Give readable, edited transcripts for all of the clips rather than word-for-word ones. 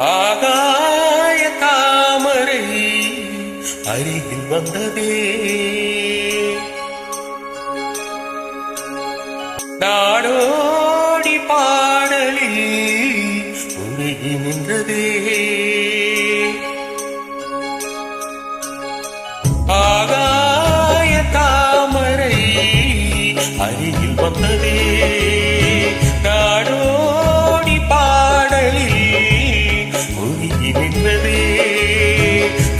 ஆகாய தாமரை அருகில் வந்ததே, நாடோடி பாடலில் உருகி நின்றதே. ஆகாய தாமரை அருகில் வந்ததே, நாடோடி பாடலில் உருகி நின்றதே.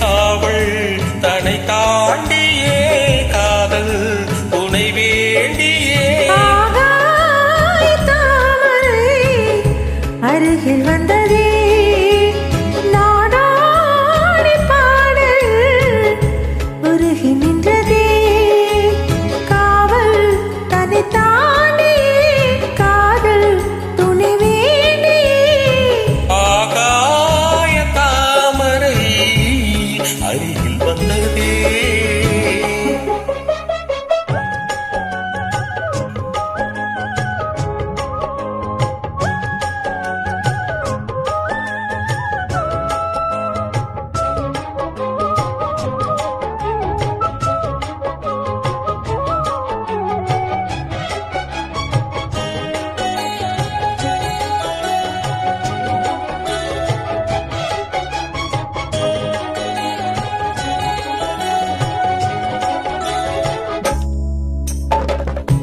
காவல் தனை தாண்டியே காதல் துணை வேண்டியே. ஆகாய தாமரை அருகில் வந்ததே, நாடோடி பாடல் உருகி நின்றதே. காவல் தன்னை தாண்டி காதல் துணை வேண்டி. ஆகாய தாமரை அருகில் வந்ததே.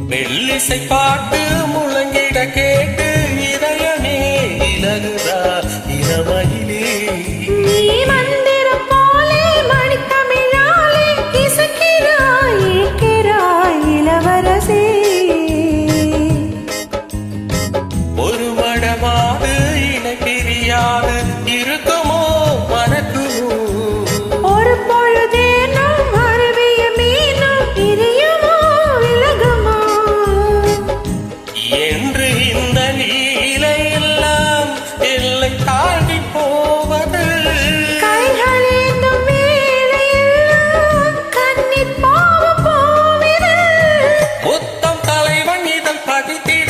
மெல்லிசை பாட்டு முழங்கிட கேட்டு இதயமே இலகுதா இரவயிலே. நீ மந்திரம் போலே மணித்தமிழாலே இசைக்கிறாய் ஏற்கிறாய் இளவரசே. ஒரு மடமாது இணை பிரியாது இருக்குமோ மறக்குமோ. ஒரு பொழுதேனும் அருவிய மீனும் பிரியுமோ விலகுமோ என்று இந்த லீலை எல்லாம் எல்லை தாண்டி போவது. கைகளேந்தும் வேளையெல்லாம் கண்ணீர் பாவம் போவிது. முத்தம் தலைவன் இதழ் பதித்திட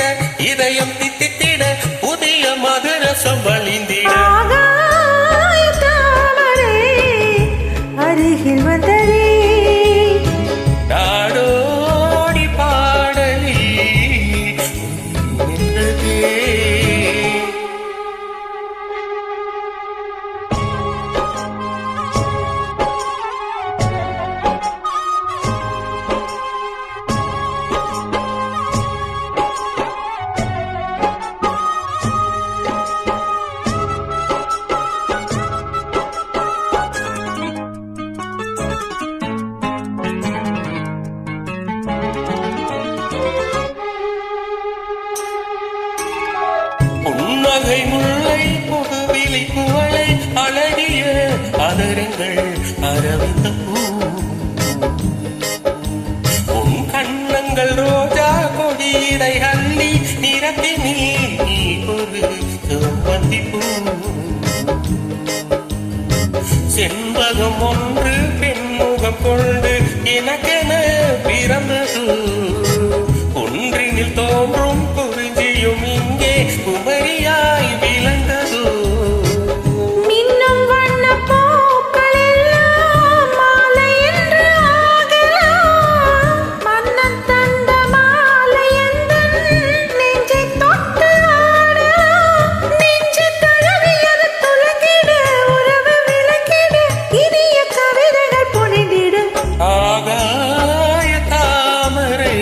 இதயம் தித்தித்திட புதிய மதுரசம் வழிந்திட. ஆகாய தாமரை அருகில் வந்ததே, நாடோடி பாடலில் நின்றதே. புன்னகை முல்லை புதுவிழி குவளை அழகிய அதரங்கள் அரவிந்த பூ. உன் கண்ணங்கள் ரோஜா கொடியிடை அள்ளி நிறத்தினில் நீ ஒரு செவ்வந்தி பூ. செண்பகம் ஒன்று பெண்முகம் கொண்டு எனக்கென பிறந்தது. ஒன்றினில் தோன்றும் குறிஞ்சியும் இங்கே குமரியாய் விளந்தது. மின்னும் வண்ணப் பூக்கள் எல்லாம் மாலை என்று ஆகலாம். மன்னன் தந்த மாலை எந்தன் நெஞ்சைத் தொட்டு ஆடலாம். நெஞ்சைத் தழுவியது துலங்கிட, உறவு விளங்கிட, இனிய கவிதைகள் புனைந்திட. ஆகாய தாமரை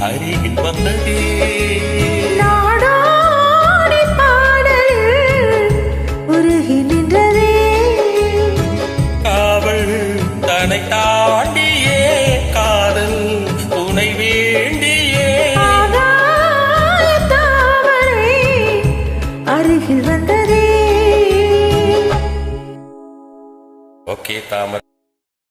அருகில் வந்ததே, நாடோடி பாடல் உருகி நின்றதே. காவல் தனை தாண்டியே காதல் துணை வேண்டியே. ஆகாய தாமரை அருகில் வந்ததே. ஓகே தாமரை.